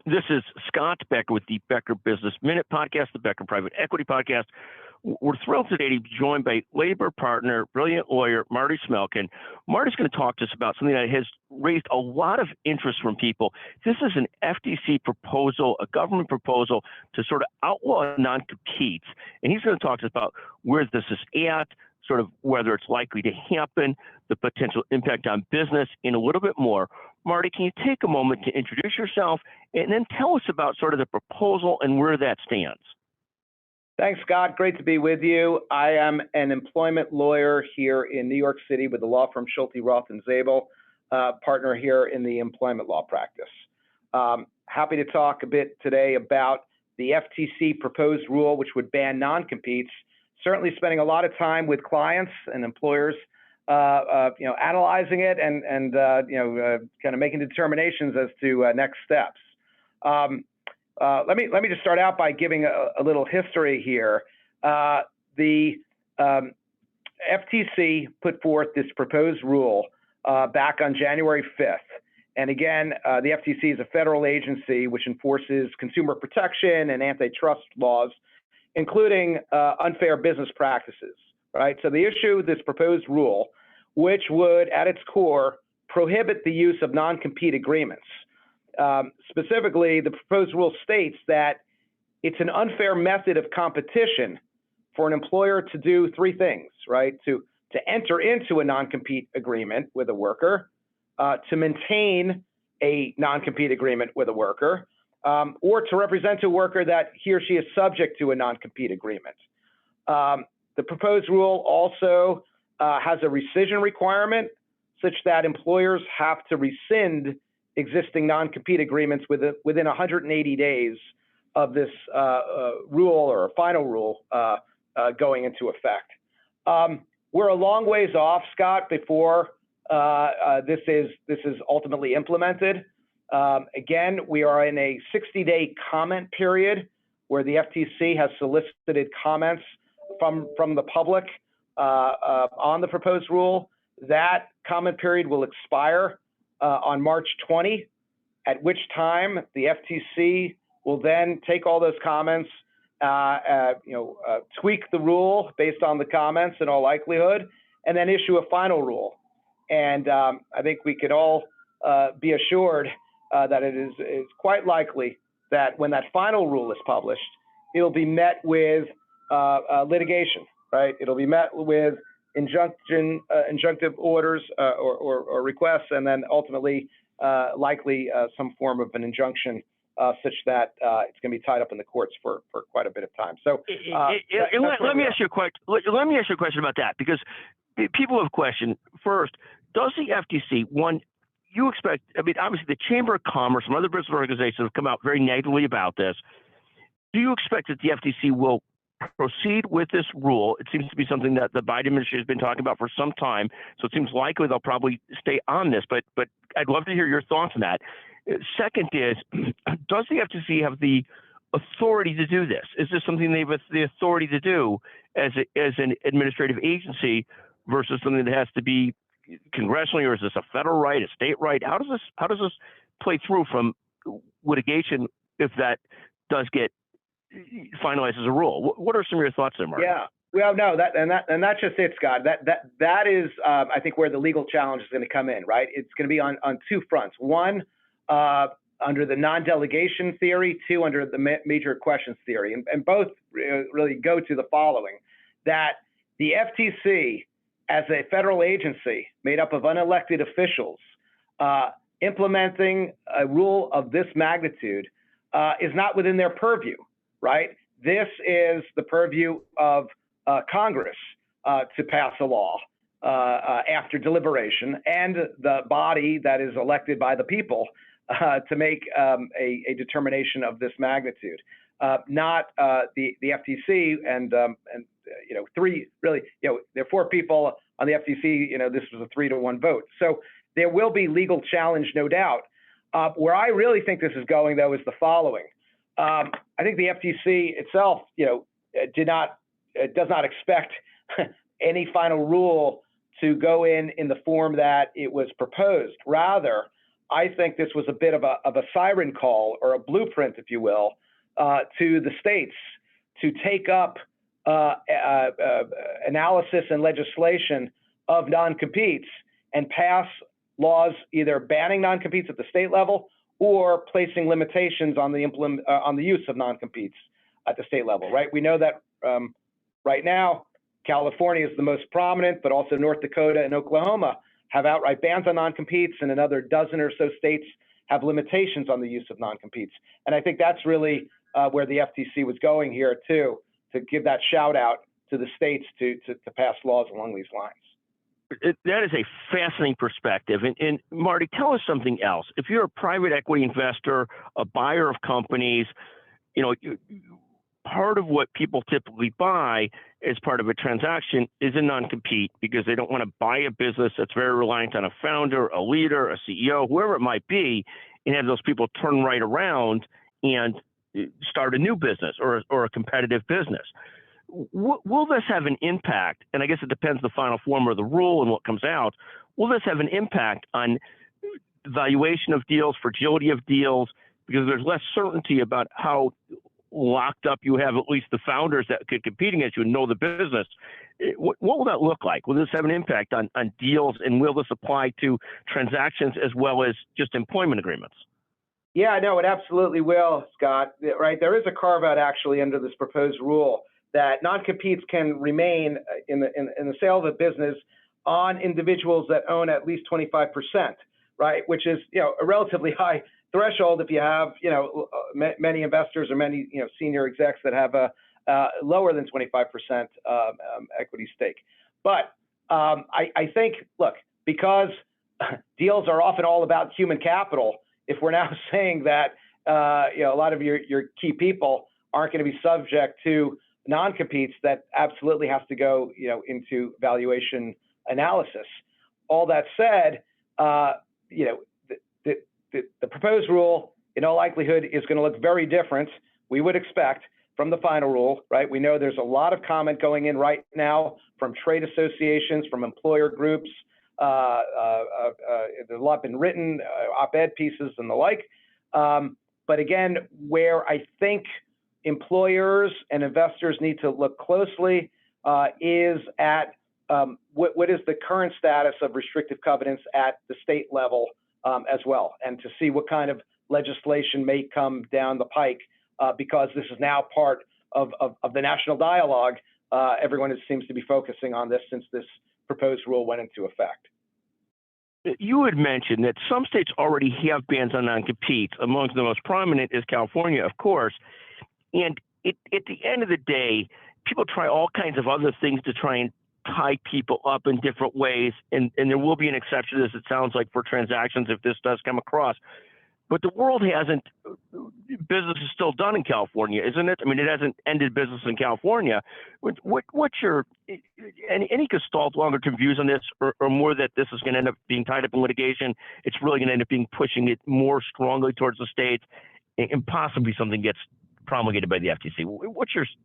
This is Scott Becker with the Becker Business Minute Podcast, the Becker Private Equity Podcast. We're thrilled today to be joined by labor partner, brilliant lawyer, Martin Schmelkin. Marty's going to talk to us about something that has raised a lot of interest from people. This is an FTC proposal, a government proposal to sort of outlaw non-competes. And he's going to talk to us about where this is at, sort of whether it's likely to happen, the potential impact on business, and a little bit more. Marty, can you take a moment to introduce yourself and then tell us about sort of the proposal and where that stands? Thanks, Scott. Great to be with you. I am an employment lawyer here in New York City with the law firm Schulte Roth Zabel, partner here in the employment law practice. Happy to talk a bit today about the FTC proposed rule, which would ban non-competes. Certainly spending a lot of time with clients and employers, analyzing it and kind of making determinations as to next steps. Let me just start out by giving a little history here. The FTC put forth this proposed rule back on January 5th. And again, the FTC is a federal agency which enforces consumer protection and antitrust laws, including unfair business practices, right? So the issue, this proposed rule, which would at its core prohibit the use of non-compete agreements. Specifically, the proposed rule states that it's an unfair method of competition for an employer to do three things, right? To enter into a non-compete agreement with a worker, to maintain a non-compete agreement with a worker, or to represent a worker that he or she is subject to a non-compete agreement. The proposed rule also has a rescission requirement such that employers have to rescind existing non-compete agreements within 180 days of this rule or final rule going into effect. We're a long ways off, Scott, before this is ultimately implemented. Again, we are in a 60-day comment period where the FTC has solicited comments from the public on the proposed rule. That comment period will expire on March 20, at which time the FTC will then take all those comments, tweak the rule based on the comments in all likelihood, and then issue a final rule. And I think we could all be assured that it is quite likely that when that final rule is published, it'll be met with litigation, right? It'll be met with injunctive orders or requests, and then ultimately likely some form of an injunction such that it's going to be tied up in the courts for quite a bit of time. So let me ask you a question. Let me ask you a question about that, because people have questioned. First, does the FTC, one, you expect, I mean, obviously the Chamber of Commerce and other business organizations have come out very negatively about this. Do you expect that the FTC will proceed with this rule? It seems to be something that the Biden administration has been talking about for some time, so it seems likely they'll probably stay on this, but I'd love to hear your thoughts on that. Second is, does the FTC have the authority to do this? Is this something they have the authority to do as an administrative agency versus something that has to be congressionally, or is this a federal right, a state right? How does this play through from litigation if that does get finalized as a rule? What are some of your thoughts there, Mark? Yeah, well, no, that's just it, Scott. That is, I think, where the legal challenge is going to come in, right? It's going to be on two fronts. One, under the non-delegation theory, two, under the major questions theory, and both really go to the following: that the FTC, as a federal agency made up of unelected officials, implementing a rule of this magnitude is not within their purview, right? This is the purview of Congress to pass a law after deliberation, and the body that is elected by the people to make a determination of this magnitude, not the FTC and three, really, there are four people on the FTC, this was a 3-to-1 vote. So there will be legal challenge, no doubt. Where I really think this is going, though, is the following. I think the FTC itself, does not expect any final rule to go in the form that it was proposed. Rather, I think this was a bit of a siren call, or a blueprint, if you will, to the states to take up analysis and legislation of non-competes and pass laws either banning non-competes at the state level or placing limitations on the use of non-competes at the state level. Right? We know that right now California is the most prominent, but also North Dakota and Oklahoma have outright bans on non-competes, and another dozen or so states have limitations on the use of non-competes. And I think that's really where the FTC was going here too, to give that shout out to the states to pass laws along these lines. That is a fascinating perspective. And Marty, tell us something else. If you're a private equity investor, a buyer of companies, part of what people typically buy as part of a transaction is a non-compete, because they don't want to buy a business that's very reliant on a founder, a leader, a CEO, whoever it might be, and have those people turn right around and start a new business or a competitive business. Will this have an impact? And I guess it depends the final form of the rule and what comes out. Will this have an impact on valuation of deals, fragility of deals, because there's less certainty about how locked up you have at least the founders that could compete against you and know the business? What will that look like? Will this have an impact on deals, and will this apply to transactions as well as just employment agreements? Yeah, no, it absolutely will, Scott. Right, there is a carve out actually under this proposed rule that non-competes can remain in the sale of a business on individuals that own at least 25%, right? Which is, a relatively high threshold if you have, many investors or many, senior execs that have a lower than 25% equity stake. But I think, look, because deals are often all about human capital, if we're now saying that, a lot of your key people aren't going to be subject to non-competes, that absolutely has to go, into valuation analysis. All that said, the proposed rule, in all likelihood, is going to look very different, we would expect, from the final rule, right? We know there's a lot of comment going in right now from trade associations, from employer groups. There's a lot been written, op-ed pieces and the like. But again, where I think employers and investors need to look closely is at what is the current status of restrictive covenants at the state level as well, and to see what kind of legislation may come down the pike, because this is now part of the national dialogue. Everyone seems to be focusing on this since this proposed rule went into effect. You had mentioned that some states already have bans on non-competes. Amongst the most prominent is California, of course. And at the end of the day, people try all kinds of other things to try and tie people up in different ways. And there will be an exception to this, it sounds like, for transactions if this does come across. But the world hasn't, business is still done in California, isn't it? I mean, it hasn't ended business in California. What's your, any gestalt longer-term views on this, or more that this is going to end up being tied up in litigation? It's really going to end up being pushing it more strongly towards the states, and possibly something gets promulgated by the FTC. Do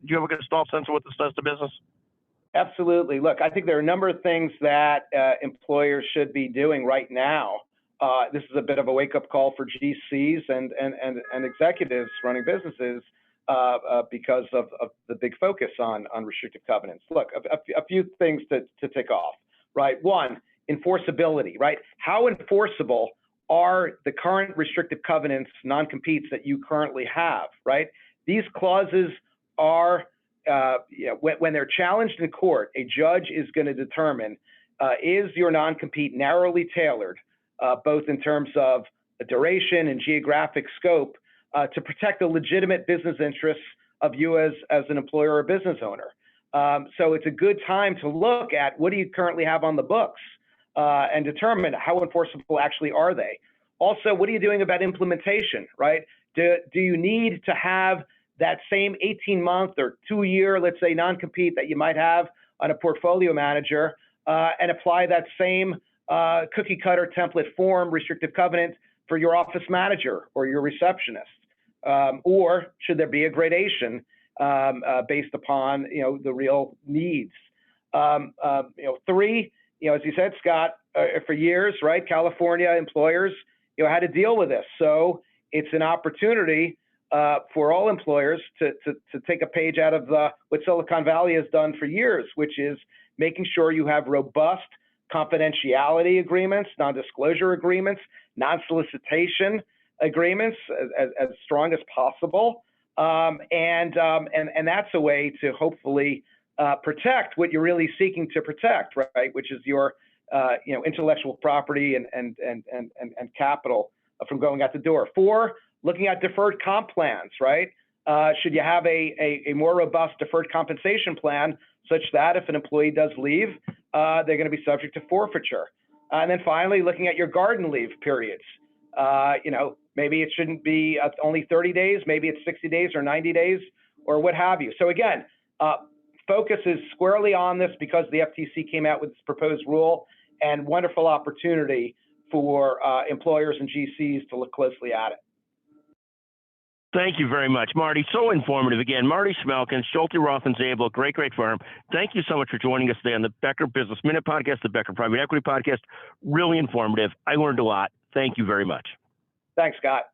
you have a gestalt sense of what this does to business? Absolutely. Look, I think there are a number of things that employers should be doing right now. This is a bit of a wake-up call for GCs and executives running businesses because of the big focus on restrictive covenants. Look, a few things to tick off, right? One, enforceability, right? How enforceable are the current restrictive covenants, non-competes that you currently have, right? These clauses are, when they're challenged in court, a judge is going to determine, is your non-compete narrowly tailored, both in terms of the duration and geographic scope, to protect the legitimate business interests of you as an employer or business owner. So it's a good time to look at what do you currently have on the books and determine how enforceable actually are they. Also, what are you doing about implementation, right? Do you need to have that same 18-month or 2-year, let's say, non-compete that you might have on a portfolio manager and apply that same cookie cutter template form restrictive covenant for your office manager or your receptionist? Or should there be a gradation based upon, the real needs? 3, as you said, Scott, for years, right, California employers, how to deal with this. So it's an opportunity for all employers to take a page out of what Silicon Valley has done for years, which is making sure you have robust confidentiality agreements, non-disclosure agreements, non-solicitation agreements as strong as possible. And that's a way to hopefully protect what you're really seeking to protect, right? Which is your intellectual property and capital from going out the door. 4, looking at deferred comp plans, right? Should you have a more robust deferred compensation plan such that if an employee does leave, they're going to be subject to forfeiture? And then finally, looking at your garden leave periods. Maybe it shouldn't be only 30 days, maybe it's 60 days or 90 days or what have you. So again, focus is squarely on this because the FTC came out with this proposed rule, and wonderful opportunity for employers and GCs to look closely at it. Thank you very much, Marty. So informative. Again, Marty Schmelkin, Schulte Roth Zabel, great firm. Thank you so much for joining us today on the Becker Business Minute podcast, the Becker Private Equity podcast. Really informative. I learned a lot. Thank you very much. Thanks, Scott.